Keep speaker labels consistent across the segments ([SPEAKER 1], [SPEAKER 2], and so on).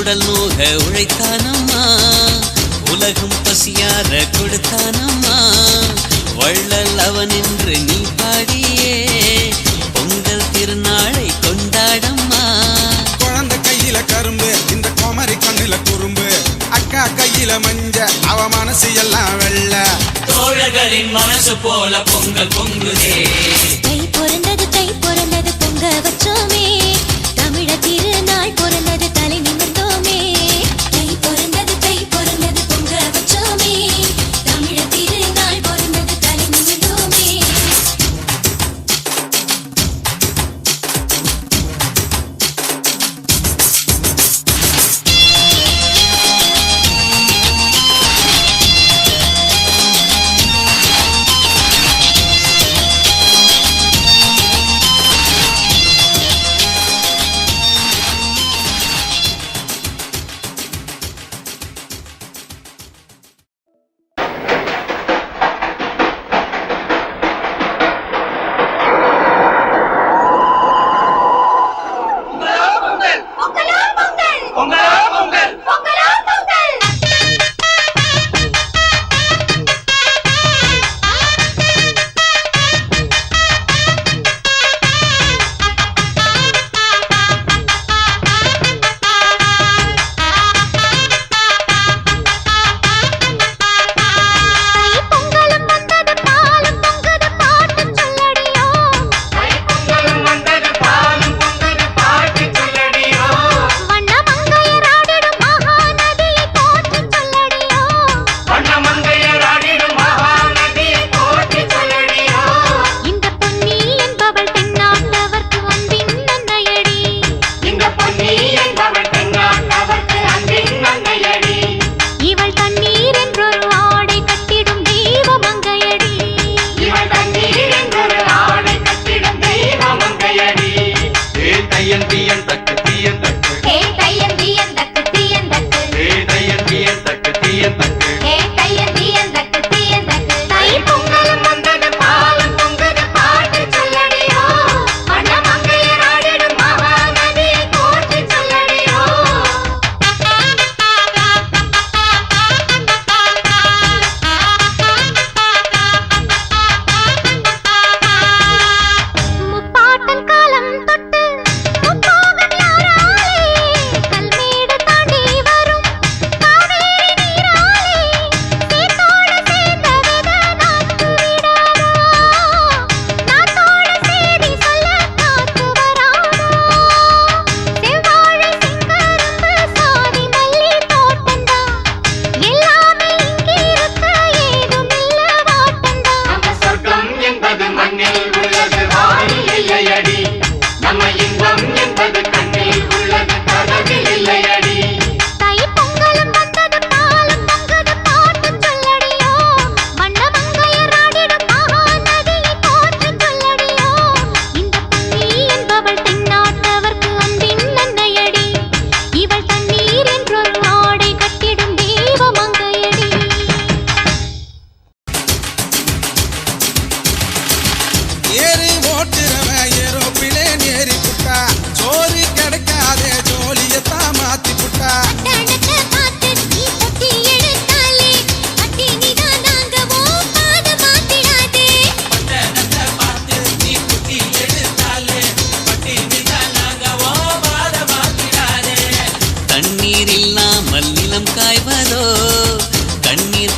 [SPEAKER 1] உடல் நோக உழைத்தானம்மா, உலகம் பசியார கொடுத்தானம்மா. வள்ளல் அவன் என்று நீ பாடியே பொங்கல் திருநாளை கொண்டாடம்மா.
[SPEAKER 2] குழந்தை கையில கரும்பு, இந்த குமரி கண்ணுல குறும்பு, அக்கா கையில மஞ்ச, அவ மனசு எல்லாம் வெள்ள.
[SPEAKER 3] தோழர்களின் மனசு போல பொங்கல் பொங்குதே.
[SPEAKER 4] தை பிறந்தது பொங்க வச்சோமே, தமிழ திருநாள் பிறந்தது தலை நிமிர்ந்தோமே. தை பிறந்தது பொங்க வச்சோமே, தமிழ திருநாள் பிறந்தது தலை நிமிர்ந்தோமே.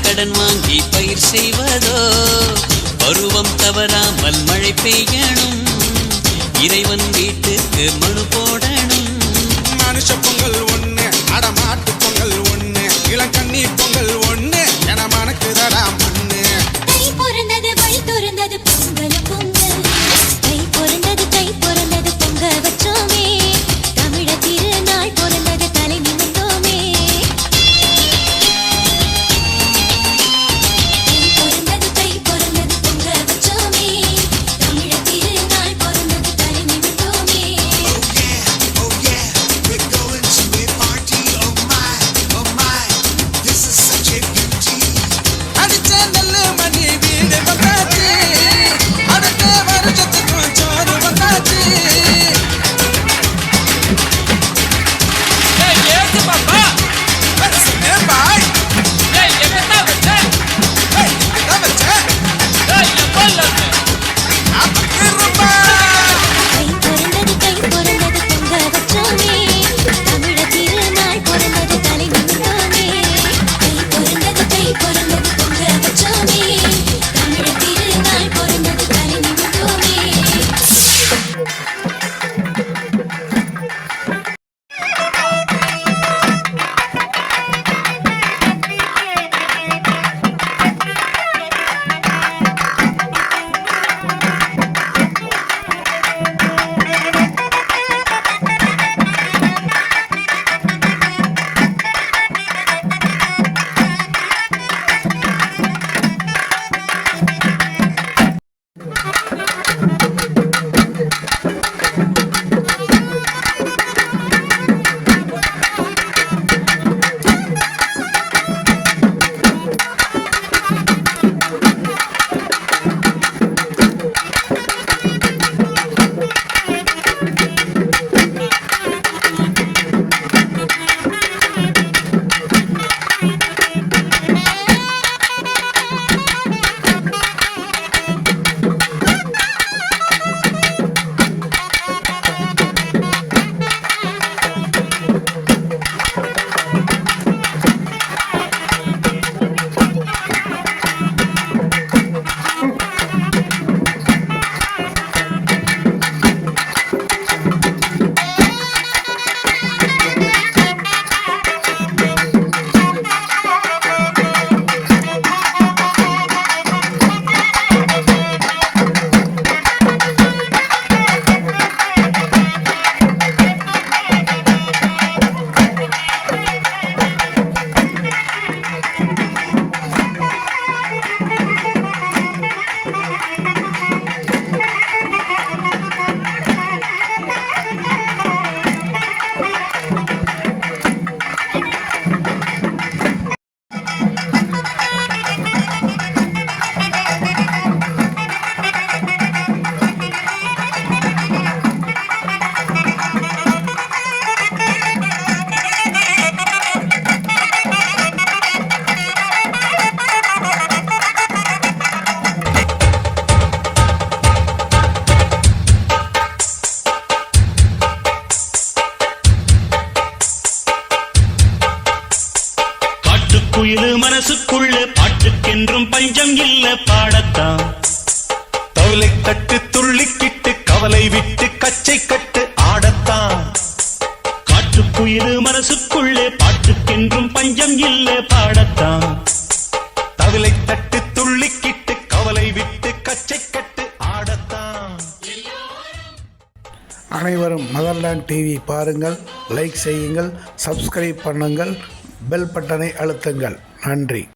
[SPEAKER 1] கடன் வாங்கி பயிர் செய்வதோ, பருவம் தவறாமல் மழை பெய்யணும், இறைவன் வீட்டுக்கு மனு போடணும்.
[SPEAKER 2] மனுஷ பொங்கல் ஒண்ணு, அடமாட்டு பொங்கல் ஒண்ணு, இளங்கண்ணி பொங்கல் ஒண்ணு, என மணக்குதடா மண்ணு.
[SPEAKER 4] தை பிறந்தது வழி துறந்தது பொங்கல் பொங்கல், தை பிறந்தது பொங்க வச்சோமே, தமிழ திருநாள் பிறந்தது தலை நிமிர்ந்தோமே. தை பிறந்தது பொங்க வச்சோமே, தமிழ திருநாள் பிறந்தது தலை நிமிர்ந்தோமே.
[SPEAKER 5] பாடத்தான். தவிலை தட்டு துள்ளிக்கிட்டு கவலை விட்டு கச்சை கட்டு ஆடத்தான். காற்றுக்குயிரு மனசுக்குள்ளே பாட்டுக்கென்றும் பஞ்சம் இல்ல பாடத்தான். தவிலை தட்டு துள்ளிக்கிட்டு கவலை விட்டு கச்சை கட்டு ஆடத்தான்.
[SPEAKER 6] அனைவரும் மதர்லேண்ட் டிவி பாருங்கள், லைக் செய்யுங்கள், சப்ஸ்கிரைப் பண்ணுங்கள், பெல் பட்டனை அழுத்துங்கள். நன்றி.